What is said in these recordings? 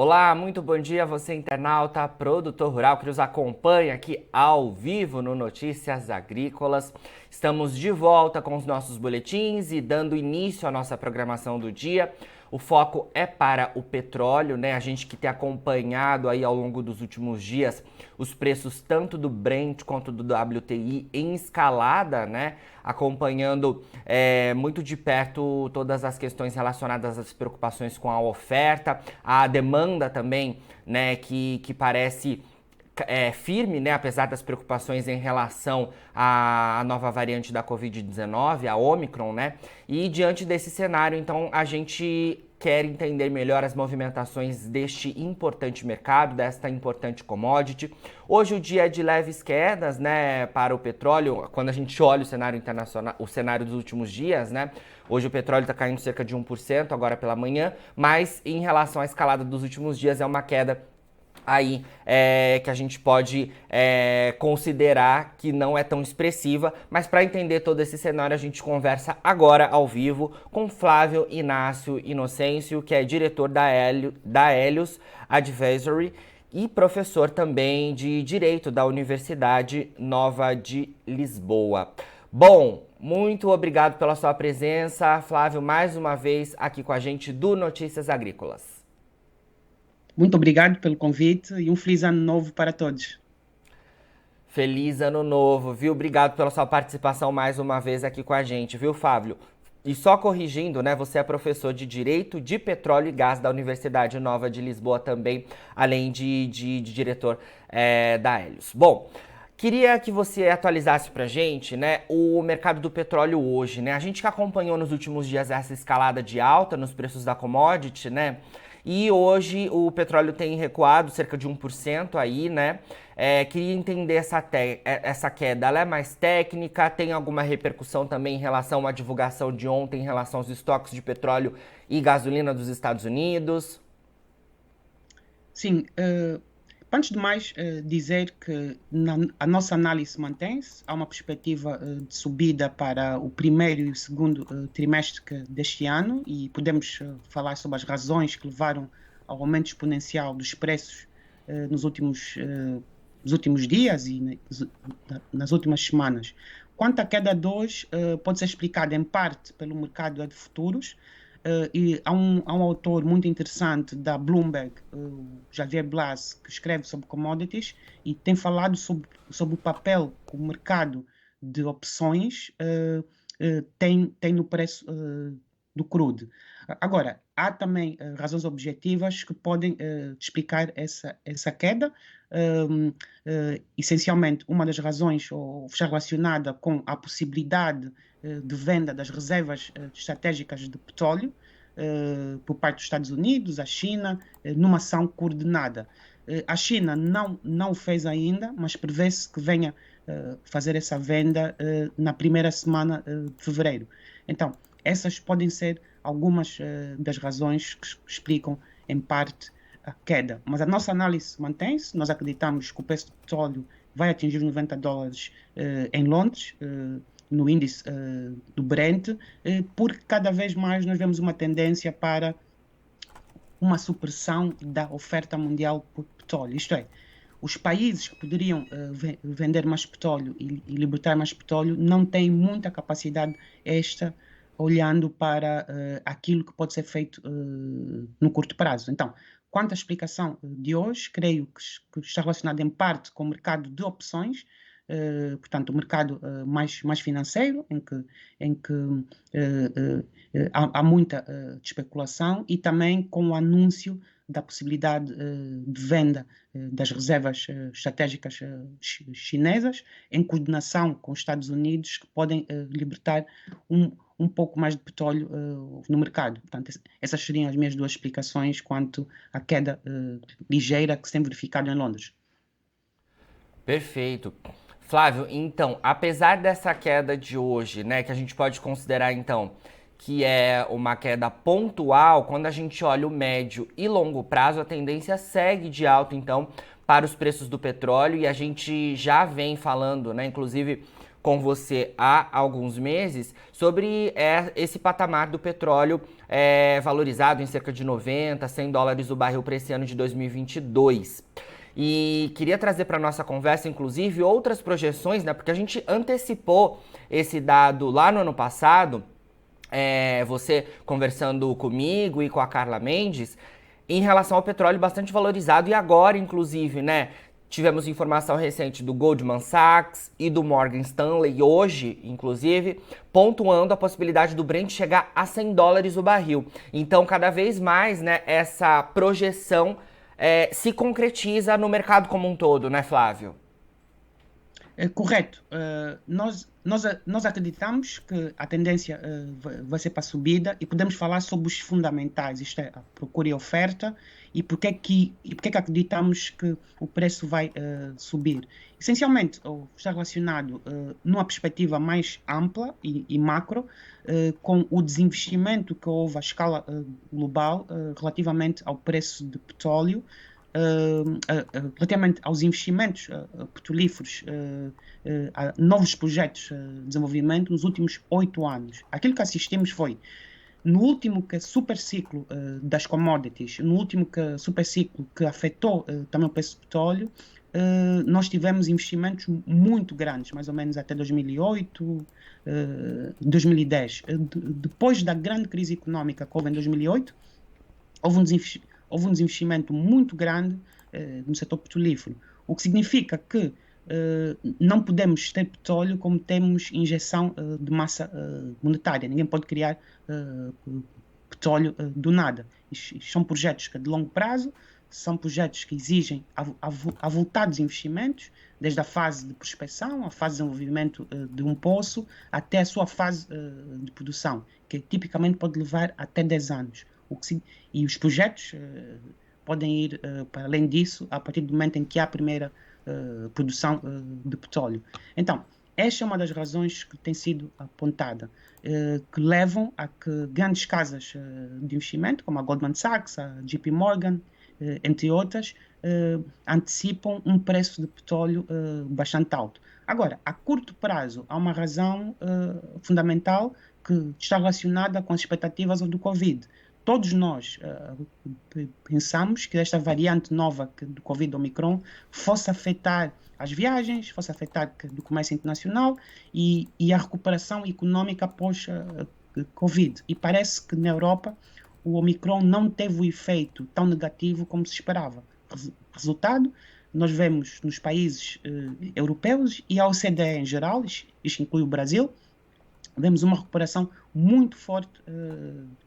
Olá, muito bom dia você internauta, produtor rural que nos acompanha aqui ao vivo no Notícias Agrícolas. Estamos de volta com os nossos boletins e dando início à nossa programação do dia. O foco é para o petróleo, né? A gente que tem acompanhado aí ao longo dos últimos dias os preços tanto do Brent quanto do WTI em escalada, né? Acompanhando muito de perto todas as questões relacionadas às preocupações com a oferta, a demanda também, né? Que parece firme, né, apesar das preocupações em relação à nova variante da Covid-19, a Omicron, né? E diante desse cenário, então, a gente quer entender melhor as movimentações deste importante mercado, desta importante commodity. Hoje o dia é de leves quedas, né, para o petróleo, quando a gente olha o cenário internacional, o cenário dos últimos dias, né? Hoje o petróleo está caindo cerca de 1% agora pela manhã, mas em relação à escalada dos últimos dias é uma queda aí que a gente pode considerar que não é tão expressiva, mas para entender todo esse cenário a gente conversa agora ao vivo com Flávio Inácio Inocêncio, que é diretor da Helios Advisory e professor também de Direito da Universidade Nova de Lisboa. Bom, muito obrigado pela sua presença, Flávio, mais uma vez aqui com a gente do Notícias Agrícolas. Muito obrigado pelo convite e um feliz ano novo para todos. Feliz ano novo, viu? Obrigado pela sua participação mais uma vez aqui com a gente, viu, Fábio? E só corrigindo, né? Você é professor de Direito de Petróleo e Gás da Universidade Nova de Lisboa também, além de diretor da Helios. Bom, queria que você atualizasse pra gente, né, o mercado do petróleo hoje, né? A gente que acompanhou nos últimos dias essa escalada de alta nos preços da commodity, né? E hoje o petróleo tem recuado cerca de 1% aí, né? Queria entender essa queda. Ela é mais técnica? Tem alguma repercussão também em relação à divulgação de ontem em relação aos estoques de petróleo e gasolina dos Estados Unidos? Sim, antes de mais, dizer que a nossa análise mantém-se. Há uma perspectiva de subida para o primeiro e o segundo trimestre deste ano e podemos falar sobre as razões que levaram ao aumento exponencial dos preços nos últimos dias e nas últimas semanas. Quanto à queda de hoje, pode ser explicada em parte pelo mercado de futuros. E há um autor muito interessante da Bloomberg, Javier Blas, que escreve sobre commodities e tem falado sobre o papel que o mercado de opções tem no preço do crude. Agora, há também razões objetivas que podem explicar essa queda. Essencialmente, uma das razões está relacionada com a possibilidade de venda das reservas estratégicas de petróleo por parte dos Estados Unidos, a China, numa ação coordenada. A China não o fez ainda, mas prevê-se que venha fazer essa venda na primeira semana de fevereiro. Então, essas podem ser algumas das razões que explicam, em parte, a queda. Mas a nossa análise mantém-se. Nós acreditamos que o preço do petróleo vai atingir os $90 em Londres, no índice do Brent, porque cada vez mais nós vemos uma tendência para uma supressão da oferta mundial por petróleo. Isto é, os países que poderiam vender mais petróleo e libertar mais petróleo não têm muita capacidade extra olhando para aquilo que pode ser feito no curto prazo. Então, quanto à explicação de hoje, creio que está relacionada em parte com o mercado de opções, portanto, o mercado mais financeiro, em que há muita especulação, e também com o anúncio da possibilidade de venda das reservas estratégicas chinesas, em coordenação com os Estados Unidos, que podem libertar um pouco mais de petróleo no mercado. Portanto, essas seriam as minhas duas explicações quanto à queda ligeira que se tem verificado em Londres. Perfeito. Flávio, então, apesar dessa queda de hoje, né, que a gente pode considerar então que é uma queda pontual, quando a gente olha o médio e longo prazo, a tendência segue de alta então para os preços do petróleo e a gente já vem falando, né, inclusive com você há alguns meses sobre esse patamar do petróleo valorizado em cerca de 90, 100 dólares o barril para esse ano de 2022. E queria trazer para a nossa conversa, inclusive, outras projeções, né? Porque a gente antecipou esse dado lá no ano passado, você conversando comigo e com a Carla Mendes, em relação ao petróleo bastante valorizado. E agora, inclusive, né? Tivemos informação recente do Goldman Sachs e do Morgan Stanley, hoje, inclusive, pontuando a possibilidade do Brent chegar a 100 dólares o barril. Então, cada vez mais, né, essa projeção se concretiza no mercado como um todo, né, Flávio? Correto. Nós acreditamos que a tendência vai ser para a subida e podemos falar sobre os fundamentais, isto é, a procura e a oferta, e porque que acreditamos que o preço vai subir. Essencialmente, está relacionado numa perspectiva mais ampla e macro, com o desinvestimento que houve à escala global relativamente ao preço de petróleo, relativamente aos investimentos petrolíferos, a novos projetos de desenvolvimento nos últimos 8 anos. Aquilo que assistimos foi, no último super ciclo das commodities, no último super ciclo que afetou também o preço do petróleo, nós tivemos investimentos muito grandes, mais ou menos até 2008, 2010. Depois da grande crise económica que houve em 2008, houve um desinvestimento muito grande no setor petrolífero, o que significa que não podemos ter petróleo como temos injeção de massa monetária. Ninguém pode criar petróleo do nada. Isto são projetos que de longo prazo, são projetos que exigem avultados investimentos, desde a fase de prospecção, a fase de desenvolvimento de um poço, até a sua fase de produção, que tipicamente pode levar até 10 anos. E os projetos podem ir para além disso a partir do momento em que há a primeira produção de petróleo. Então, esta é uma das razões que tem sido apontada, que levam a que grandes casas de investimento, como a Goldman Sachs, a JP Morgan, entre outras, antecipam um preço de petróleo bastante alto. Agora, a curto prazo, há uma razão fundamental que está relacionada com as expectativas do Covid. Todos nós pensamos que esta variante nova do Covid, Omicron, fosse afetar as viagens, fosse afetar o comércio internacional e a recuperação econômica pós-Covid. E parece que na Europa o Omicron não teve o efeito tão negativo como se esperava. Resultado, nós vemos nos países europeus e a OCDE em geral, isto inclui o Brasil, vemos uma recuperação muito forte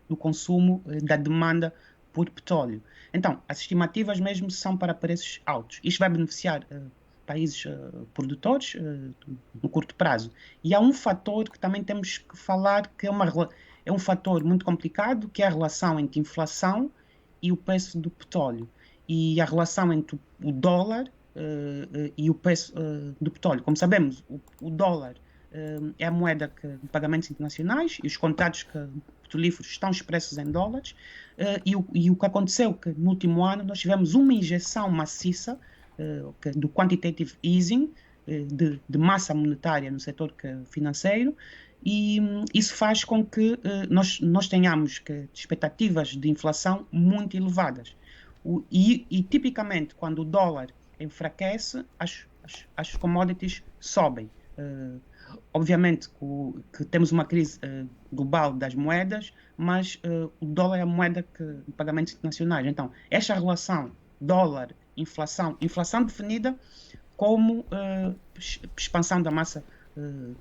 do consumo, da demanda por petróleo. Então, as estimativas mesmo são para preços altos. Isto vai beneficiar países produtores no curto prazo. E há um fator que também temos que falar, que é um fator muito complicado, que é a relação entre inflação e o preço do petróleo. E a relação entre o dólar e o preço do petróleo. Como sabemos, o dólar é a moeda de pagamentos internacionais e os contratos petrolíferos estão expressos em dólares, e o que aconteceu que no último ano nós tivemos uma injeção maciça do quantitative easing, de massa monetária no setor financeiro, e isso faz com que nós tenhamos expectativas de inflação muito elevadas. E tipicamente quando o dólar enfraquece, as commodities sobem. Obviamente que temos uma crise global das moedas, mas o dólar é a moeda de pagamentos internacionais. Então, esta relação dólar-inflação, inflação definida como expansão da massa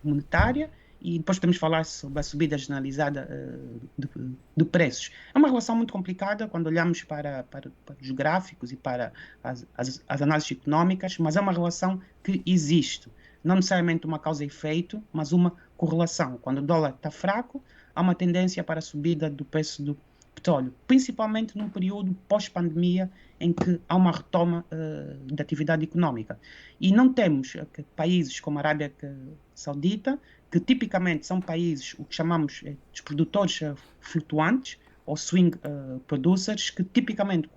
monetária, e depois podemos falar sobre a subida generalizada de preços. É uma relação muito complicada quando olhamos para os gráficos e para as análises económicas, mas é uma relação que existe. Não necessariamente uma causa e efeito, mas uma correlação. Quando o dólar está fraco, há uma tendência para a subida do preço do petróleo, principalmente num período pós-pandemia em que há uma retoma da atividade económica. E não temos países como a Arábia Saudita, que tipicamente são países, o que chamamos de produtores flutuantes, ou swing producers, que tipicamente,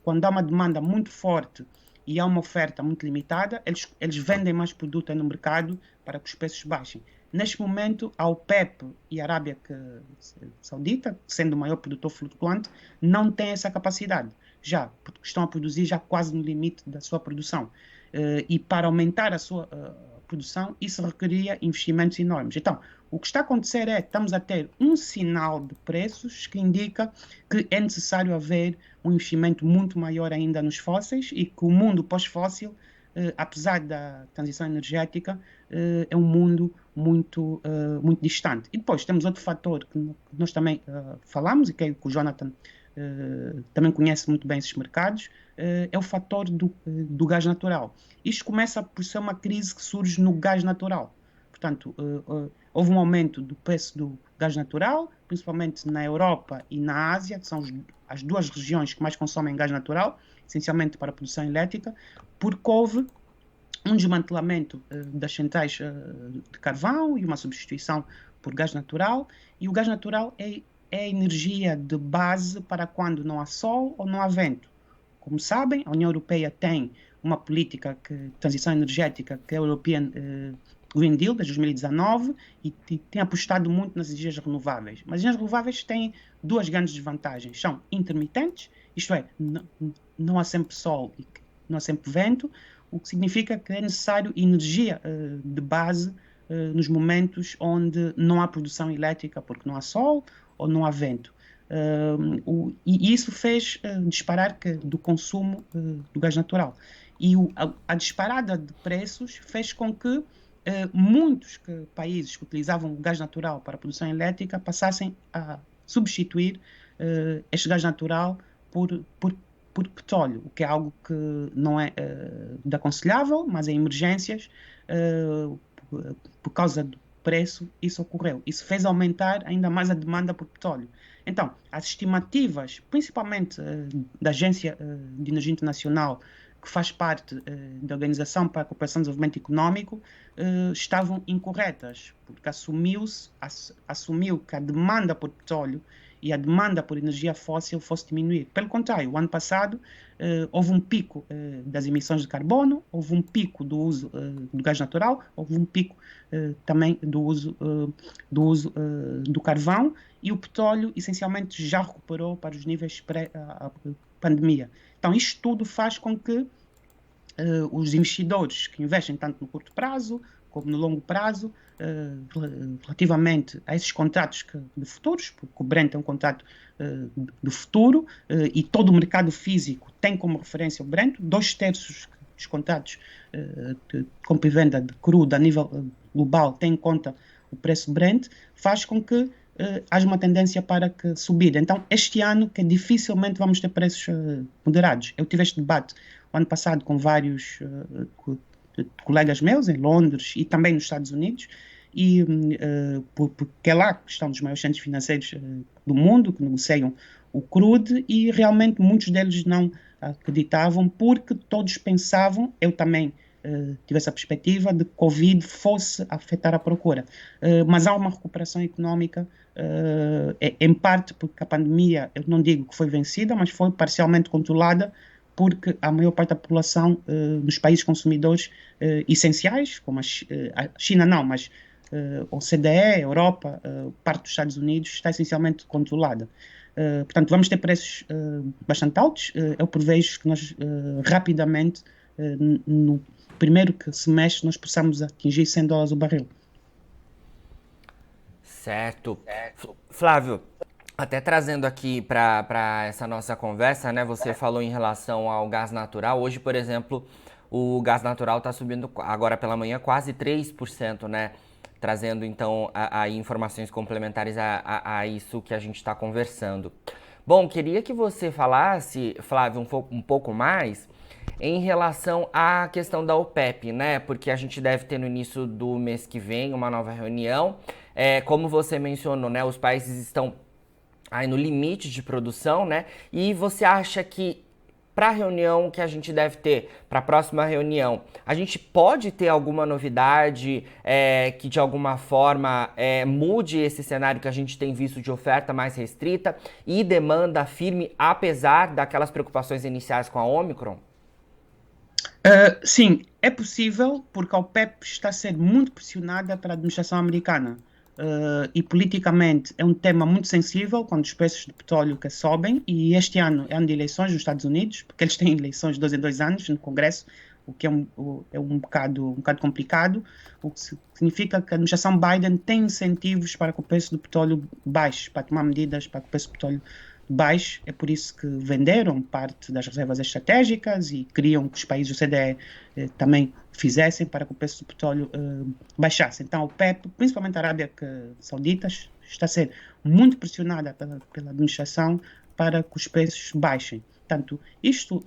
quando há uma demanda muito forte e há uma oferta muito limitada, eles vendem mais produto no mercado para que os preços baixem. Neste momento, a OPEP e a Arábia Saudita, sendo o maior produtor flutuante, não têm essa capacidade, já, porque estão a produzir já quase no limite da sua produção. E para aumentar a sua produção, isso requeria investimentos enormes. Então, o que está a acontecer estamos a ter um sinal de preços que indica que é necessário haver um investimento muito maior ainda nos fósseis e que o mundo pós-fóssil, apesar da transição energética, é um mundo muito distante. E depois temos outro fator que nós também falamos e que o Jonathan também conhece muito bem esses mercados, é o fator do gás natural. Isto começa por ser uma crise que surge no gás natural. Portanto, houve um aumento do preço do gás natural, principalmente na Europa e na Ásia, que são as duas regiões que mais consomem gás natural, essencialmente para a produção elétrica, porque houve um desmantelamento das centrais de carvão e uma substituição por gás natural, e o gás natural é a energia de base para quando não há sol ou não há vento. Como sabem, a União Europeia tem uma política de transição energética que é a European Green Deal, desde 2019, e tem apostado muito nas energias renováveis. Mas as energias renováveis têm duas grandes desvantagens. São intermitentes, isto é, não há sempre sol e não há sempre vento, o que significa que é necessário energia de base nos momentos onde não há produção elétrica, porque não há sol ou não há vento. E isso fez disparar do consumo do gás natural. E a disparada de preços fez com que muitos países que utilizavam o gás natural para a produção elétrica passassem a substituir este gás natural por petróleo, o que é algo que não é aconselhável, mas em emergências, por causa do preço, isso ocorreu. Isso fez aumentar ainda mais a demanda por petróleo. Então, as estimativas, principalmente da Agência de Energia Internacional, que faz parte da Organização para a Cooperação e Desenvolvimento Econômico, estavam incorretas, porque assumiu que a demanda por petróleo e a demanda por energia fóssil fosse diminuir. Pelo contrário, o ano passado houve um pico das emissões de carbono, houve um pico do uso do gás natural, houve um pico também do uso do carvão, e o petróleo essencialmente já recuperou para os níveis pré-pandemia. Então, isto tudo faz com que os investidores que investem tanto no curto prazo como no longo prazo, relativamente a esses contratos de futuros, porque o Brent é um contrato do futuro e todo o mercado físico tem como referência o Brent, 2/3 dos contratos de compra e venda de crudo a nível global têm em conta o preço Brent, faz com que haja uma tendência para que subir. Então, este ano, que dificilmente vamos ter preços moderados. Eu tive este debate o ano passado com vários colegas meus em Londres e também nos Estados Unidos, e porque é lá que estão os maiores centros financeiros do mundo que negociam o crude, e realmente muitos deles não acreditavam, porque todos pensavam, eu também tive essa perspectiva, de que Covid fosse afetar a procura. Mas há uma recuperação económica, em parte porque a pandemia, eu não digo que foi vencida, mas foi parcialmente controlada, porque a maior parte da população dos países consumidores essenciais, como a China não, mas a OCDE, a Europa, parte dos Estados Unidos, está essencialmente controlada. Portanto, vamos ter preços bastante altos. Eu prevejo que nós rapidamente, no primeiro semestre, nós possamos atingir $100 o barril. Certo. Flávio, até trazendo aqui para essa nossa conversa, né? Você falou em relação ao gás natural. Hoje, por exemplo, o gás natural está subindo agora pela manhã quase 3%, né? Trazendo então aí informações complementares a isso que a gente está conversando. Bom, queria que você falasse, Flávio, um pouco mais em relação à questão da OPEP, né? Porque a gente deve ter no início do mês que vem uma nova reunião. Como você mencionou, né? Os países estão aí no limite de produção, né? E você acha que para a reunião que a gente deve ter, para a próxima reunião, a gente pode ter alguma novidade que de alguma forma mude esse cenário que a gente tem visto de oferta mais restrita e demanda firme, apesar daquelas preocupações iniciais com a Omicron? Sim, é possível porque a OPEP está a ser muito pressionada pela administração americana. E politicamente é um tema muito sensível quando os preços de petróleo que sobem, e este ano é ano de eleições nos Estados Unidos, porque eles têm eleições de 2 em 2 anos no Congresso, o que é um bocado complicado, o que significa que a administração Biden tem incentivos para que o preço do petróleo baixe, para tomar medidas para que o preço do petróleo baixe. É por isso que venderam parte das reservas estratégicas e queriam que os países do CDE também fizessem para que o preço do petróleo baixasse. Então, o PEP, principalmente a Arábia Saudita, está a ser muito pressionada pela administração para que os preços baixem. Tanto isto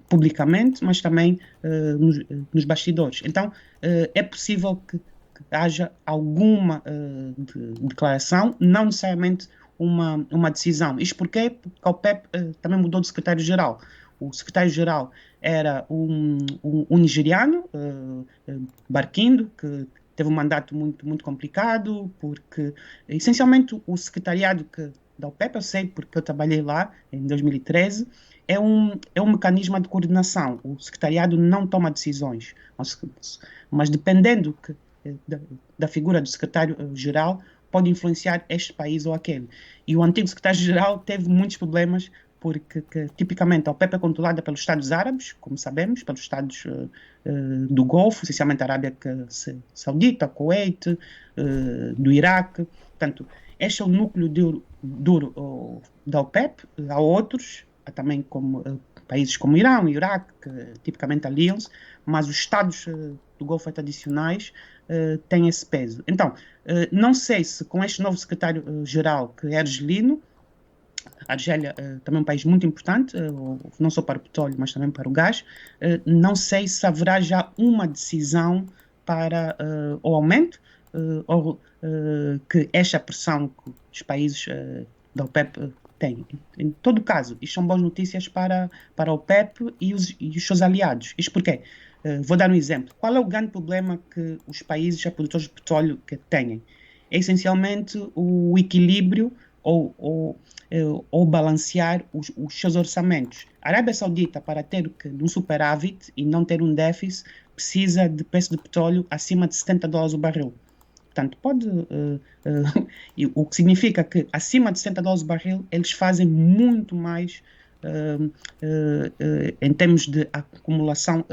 publicamente, mas também nos bastidores. Então, é possível que haja alguma declaração, não necessariamente uma decisão. Isto porque a OPEP também mudou de secretário-geral. O secretário-geral era um nigeriano, Barquindo, que teve um mandato muito complicado, porque essencialmente o secretariado da OPEP, eu sei porque eu trabalhei lá em 2013, é um mecanismo de coordenação. O secretariado não toma decisões, mas dependendo da figura do secretário-geral, pode influenciar este país ou aquele. E o antigo secretário-geral teve muitos problemas porque, tipicamente, a OPEP é controlada pelos Estados Árabes, como sabemos, pelos Estados do Golfo, essencialmente a Arábia Saudita, Kuwait, do Iraque. Portanto, este é o núcleo duro da OPEP. Há outros, há também países como Irão e Iraque, que tipicamente aliam-se, mas os Estados do Golfo tradicionais têm esse peso. Então, não sei se com este novo secretário-geral, que é argelino, a Argélia também é um país muito importante, não só para o petróleo, mas também para o gás, não sei se haverá já uma decisão para o aumento ou que esta pressão que os países da OPEP têm. Em todo caso, isto são boas notícias para a OPEP e os seus aliados. Isto porque, vou dar um exemplo. Qual é o grande problema que os países produtores de petróleo que têm? É essencialmente o equilíbrio ou balancear os seus orçamentos. A Arábia Saudita, para ter um superávit e não ter um déficit, precisa de preço de petróleo acima de $70 o barril. Portanto, o que significa que acima de $70 o barril, eles fazem muito mais em termos de acumulação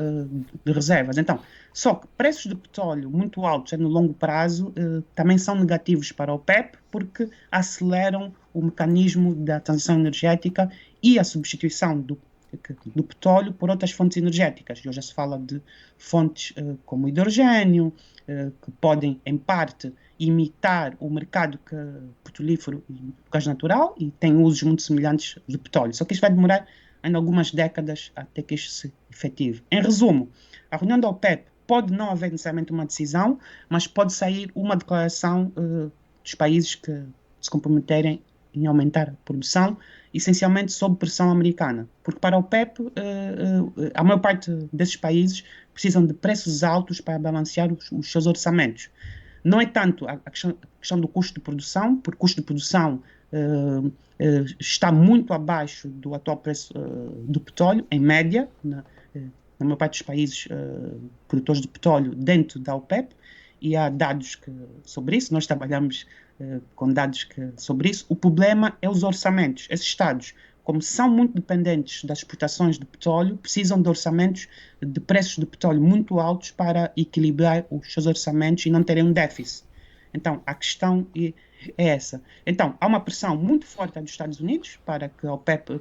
de reservas. Então, só que preços de petróleo muito altos no longo prazo também são negativos para a OPEP, porque aceleram o mecanismo da transição energética e a substituição do petróleo por outras fontes energéticas. Hoje já se fala de fontes como hidrogênio, que podem, em parte, imitar o mercado petrolífero e gás natural e têm usos muito semelhantes do petróleo. Só que isto vai demorar ainda algumas décadas até que isto se efetive. Em resumo, a reunião da OPEP pode não haver necessariamente uma decisão, mas pode sair uma declaração dos países que se comprometerem em aumentar a produção, essencialmente sob pressão americana. Porque para a OPEP, a maior parte desses países precisam de preços altos para balancear os seus orçamentos. Não é tanto a questão do custo de produção, porque o custo de produção está muito abaixo do atual preço do petróleo, em média, na maior parte dos países produtores de petróleo dentro da OPEP, e há dados sobre isso, nós trabalhamos com dados sobre isso. O problema é os orçamentos. Esses Estados, como são muito dependentes das exportações de petróleo, precisam de orçamentos de preços de petróleo muito altos para equilibrar os seus orçamentos e não terem um déficit. Então, a questão é essa. Então, há uma pressão muito forte dos Estados Unidos para que a OPEP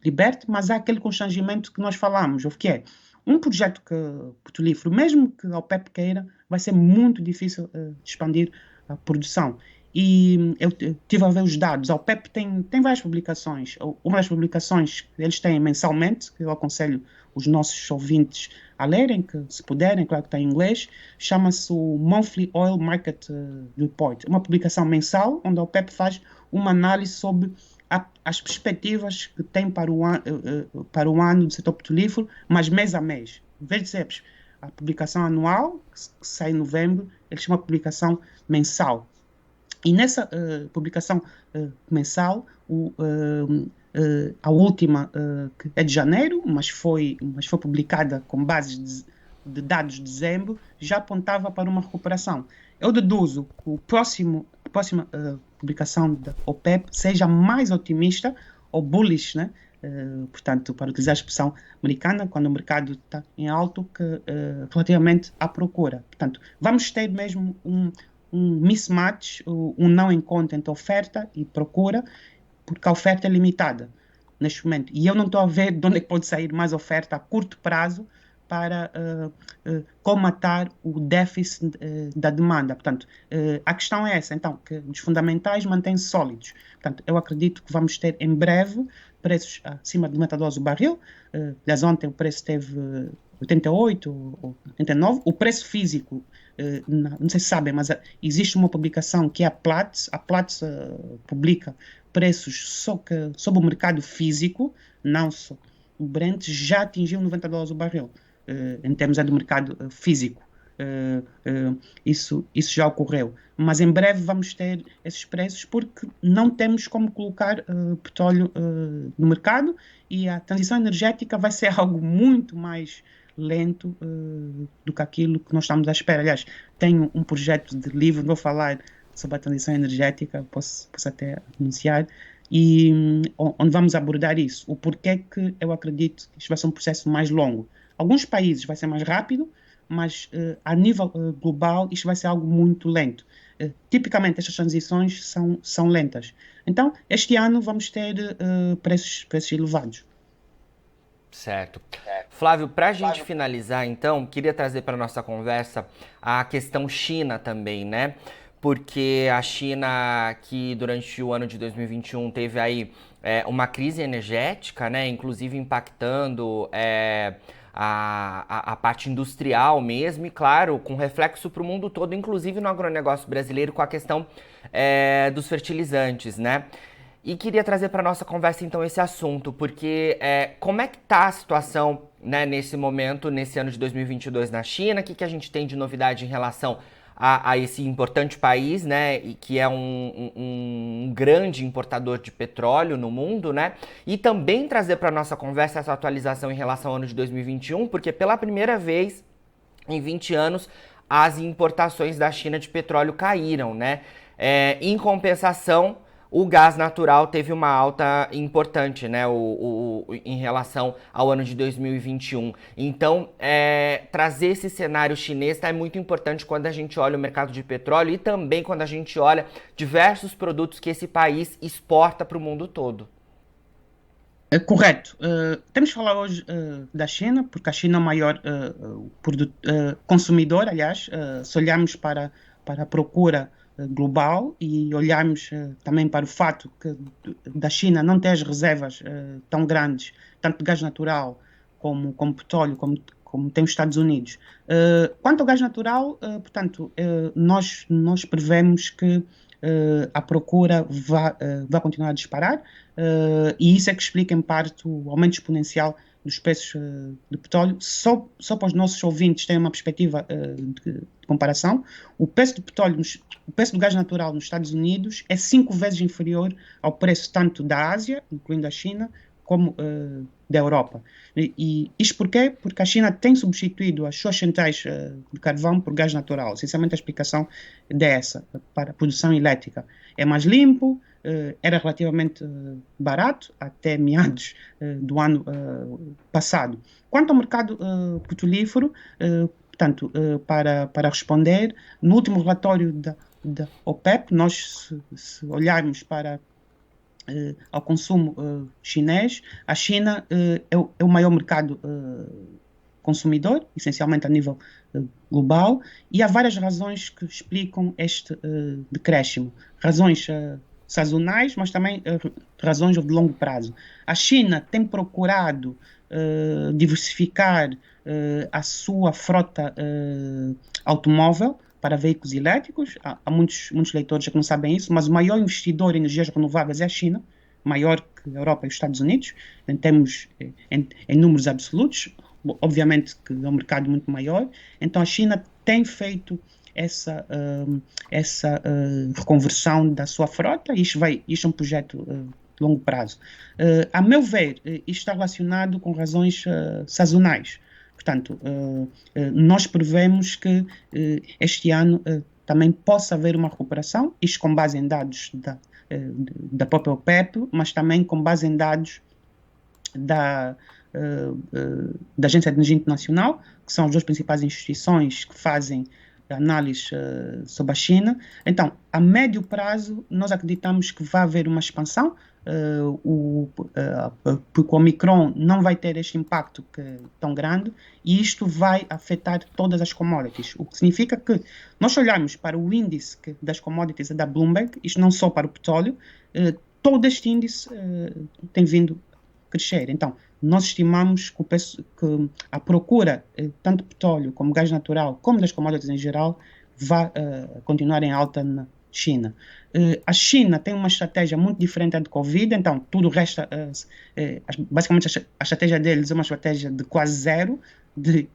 liberte, mas há aquele constrangimento que nós falamos, o que é um projeto petrolífero, mesmo que a OPEP queira, vai ser muito difícil expandir a produção. E eu estive a ver os dados. A OPEP tem várias publicações. Uma das publicações que eles têm mensalmente, que eu aconselho os nossos ouvintes a lerem, que se puderem, claro que está em inglês, chama-se o Monthly Oil Market Report. Uma publicação mensal, onde a OPEP faz uma análise sobre as perspectivas que tem para o ano do setor petrolífero, mas mês a mês. Em vez de ser a publicação anual, que sai em novembro, eles chamam a publicação mensal. E nessa publicação mensal, A última, que é de janeiro, mas foi publicada com base de dados de dezembro, já apontava para uma recuperação. Eu deduzo que a próxima publicação da OPEP seja mais otimista ou bullish, né? Portanto, para utilizar a expressão americana, quando o mercado está em alto, relativamente à procura. Portanto, vamos ter mesmo um mismatch, um não encontro entre oferta e procura, porque a oferta é limitada neste momento. E eu não estou a ver de onde é que pode sair mais oferta a curto prazo para comatar o déficit da demanda. Portanto, a questão é essa, então, que os fundamentais mantêm-se sólidos. Portanto, eu acredito que vamos ter em breve preços acima de $90 o barril. Aliás, ontem o preço teve 88 ou 89. O preço físico, não sei se sabem, mas existe uma publicação que é a Platts. A Platts publica preços sobre o mercado físico, não só o Brent já atingiu $90 o barril, em termos do mercado físico. Isso já ocorreu. Mas em breve vamos ter esses preços porque não temos como colocar petróleo no mercado e a transição energética vai ser algo muito mais lento do que aquilo que nós estamos à espera. Aliás, tenho um projeto de livro, vou falar sobre a transição energética, posso até anunciar, e onde vamos abordar isso, o porquê que eu acredito que isto vai ser um processo mais longo. Alguns países vai ser mais rápido, mas a nível global isto vai ser algo muito lento. Tipicamente estas transições são lentas. Então, este ano vamos ter preços elevados. Certo. Flávio, para a gente finalizar, então, queria trazer para a nossa conversa a questão China também, né? Porque a China, que durante o ano de 2021 teve aí uma crise energética, né? Inclusive impactando a parte industrial mesmo, e claro, com reflexo para o mundo todo, inclusive no agronegócio brasileiro, com a questão dos fertilizantes, né? E queria trazer para a nossa conversa, então, esse assunto, porque como é que está a situação, né, nesse momento, nesse ano de 2022 na China? O que a gente tem de novidade em relação a esse importante país, né, e que é um grande importador de petróleo no mundo, né? E também trazer para a nossa conversa essa atualização em relação ao ano de 2021, porque pela primeira vez em 20 anos as importações da China de petróleo caíram, né? Em compensação, o gás natural teve uma alta importante, né, em relação ao ano de 2021. Então, trazer esse cenário chinês é muito importante quando a gente olha o mercado de petróleo e também quando a gente olha diversos produtos que esse país exporta para o mundo todo. Correto. Temos que falar hoje da China, porque a China é o maior consumidor, aliás, se olharmos para a procura global e olharmos também para o fato que da China não ter as reservas tão grandes, tanto de gás natural como petróleo, como tem os Estados Unidos. Quanto ao gás natural, portanto, nós prevemos que a procura vai continuar a disparar e isso é que explica em parte o aumento exponencial dos preços de petróleo. Só para os nossos ouvintes terem uma perspectiva de comparação, o preço do petróleo, o preço do gás natural nos Estados Unidos é 5 vezes inferior ao preço tanto da Ásia, incluindo a China, como da Europa. E isto porquê? Porque a China tem substituído as suas centrais de carvão por gás natural. Essencialmente a explicação é essa, para a produção elétrica. É mais limpo, era relativamente barato até meados do ano passado. Quanto ao mercado petrolífero, portanto, para responder, no último relatório da OPEP, nós, se olharmos para ao consumo chinês, a China é o maior mercado consumidor, essencialmente a nível global, e há várias razões que explicam este decréscimo. Razões sazonais, mas também razões de longo prazo. A China tem procurado diversificar a sua frota automóvel para veículos elétricos. Há muitos leitores que não sabem isso, mas o maior investidor em energias renováveis é a China, maior que a Europa e os Estados Unidos, em termos, em números absolutos. Obviamente que é um mercado muito maior. Então a China tem feito essa reconversão da sua frota. Isto é um projeto longo prazo. A meu ver, isto está relacionado com razões sazonais. Portanto, nós prevemos que este ano também possa haver uma recuperação, isto com base em dados da própria OPEP, mas também com base em dados da Agência de Energia Internacional, que são as duas principais instituições que fazem análise sobre a China. Então, a médio prazo, nós acreditamos que vai haver uma expansão, porque o Omicron não vai ter este impacto tão grande, e isto vai afetar todas as commodities, o que significa que nós olhamos para o índice das commodities da Bloomberg, isto não só para o petróleo, todo este índice tem vindo a crescer. Então, nós estimamos que a procura, tanto de petróleo como gás natural, como das commodities em geral, vai continuar em alta na China. A China tem uma estratégia muito diferente da Covid, então tudo resta, basicamente a estratégia deles é uma estratégia de quase zero, de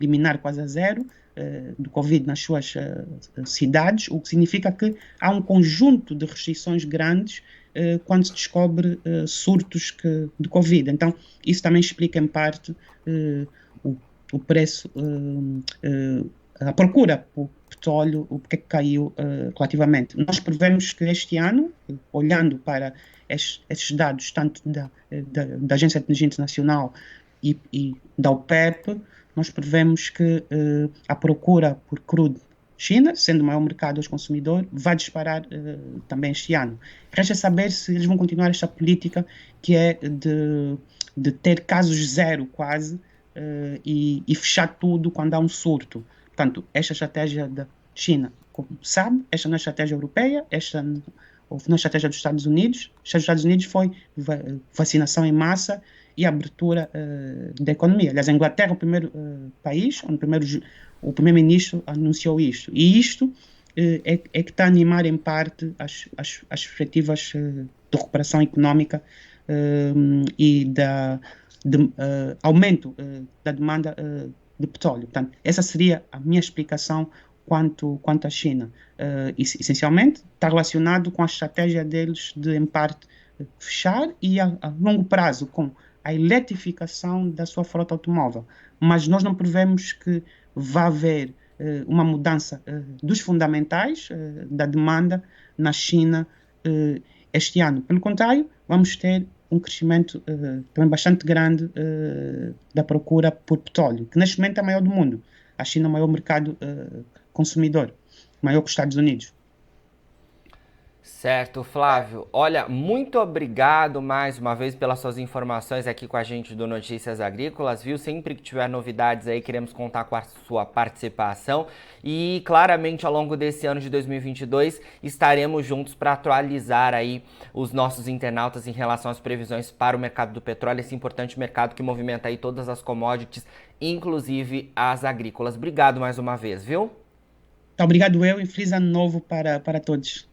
eliminar quase a zero do Covid nas suas cidades, o que significa que há um conjunto de restrições grandes quando se descobre surtos de Covid. Então, isso também explica, em parte, o preço, a procura por petróleo, o que caiu relativamente. Nós prevemos que este ano, olhando para esses dados, tanto da Agência de Energia Internacional e da OPEP, nós prevemos que a procura por crudo China, sendo o maior mercado aos consumidores, vai disparar também este ano. Resta saber se eles vão continuar esta política que é de ter casos zero quase e fechar tudo quando há um surto. Portanto, esta estratégia da China, como sabe, esta não é a estratégia europeia, esta não é a estratégia dos Estados Unidos. Os Estados Unidos foi vacinação em massa e abertura da economia. Aliás, a Inglaterra é o primeiro país onde o primeiro-ministro anunciou isto. E isto é que está a animar, em parte, as perspectivas de recuperação económica e aumento da demanda de petróleo. Portanto, essa seria a minha explicação quanto à China. Essencialmente, está relacionado com a estratégia deles de, em parte, fechar e, a longo prazo, com a eletrificação da sua frota automóvel. Mas nós não prevemos que vai haver uma mudança dos fundamentais da demanda na China este ano. Pelo contrário, vamos ter um crescimento também bastante grande da procura por petróleo, que neste momento é a maior do mundo. A China é o maior mercado consumidor, maior que os Estados Unidos. Certo, Flávio. Olha, muito obrigado mais uma vez pelas suas informações aqui com a gente do Notícias Agrícolas, viu? Sempre que tiver novidades aí, queremos contar com a sua participação e, claramente, ao longo desse ano de 2022, estaremos juntos para atualizar aí os nossos internautas em relação às previsões para o mercado do petróleo, esse importante mercado que movimenta aí todas as commodities, inclusive as agrícolas. Obrigado mais uma vez, viu? Obrigado eu e feliz ano novo para todos.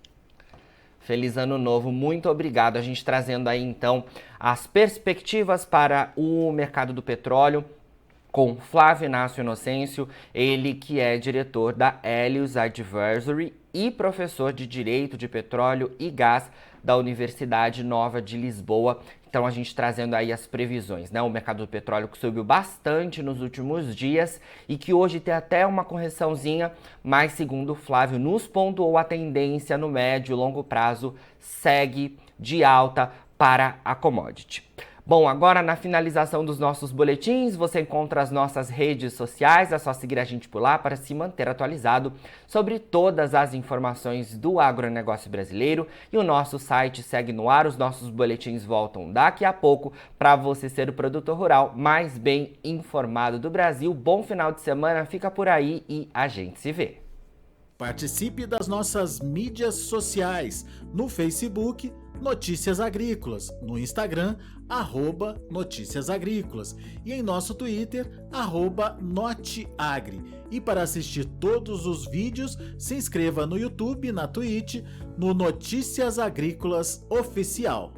Feliz ano novo, muito obrigado. A gente trazendo aí então as perspectivas para o mercado do petróleo com Flávio Inácio Inocêncio, ele que é diretor da Helios Advisory e professor de Direito de Petróleo e Gás da Universidade Nova de Lisboa. Então a gente trazendo aí as previsões, né? O mercado do petróleo que subiu bastante nos últimos dias e que hoje tem até uma correçãozinha, mas segundo o Flávio nos pontuou, a tendência no médio e longo prazo segue de alta para a commodity. Bom, agora na finalização dos nossos boletins, você encontra as nossas redes sociais, é só seguir a gente por lá para se manter atualizado sobre todas as informações do agronegócio brasileiro. E o nosso site segue no ar, os nossos boletins voltam daqui a pouco para você ser o produtor rural mais bem informado do Brasil. Bom final de semana, fica por aí e a gente se vê. Participe das nossas mídias sociais, no Facebook, Notícias Agrícolas, no Instagram, @Notícias Agrícolas e em nosso Twitter, @Noteagri. E para assistir todos os vídeos, se inscreva no YouTube, na Twitch, no Notícias Agrícolas Oficial.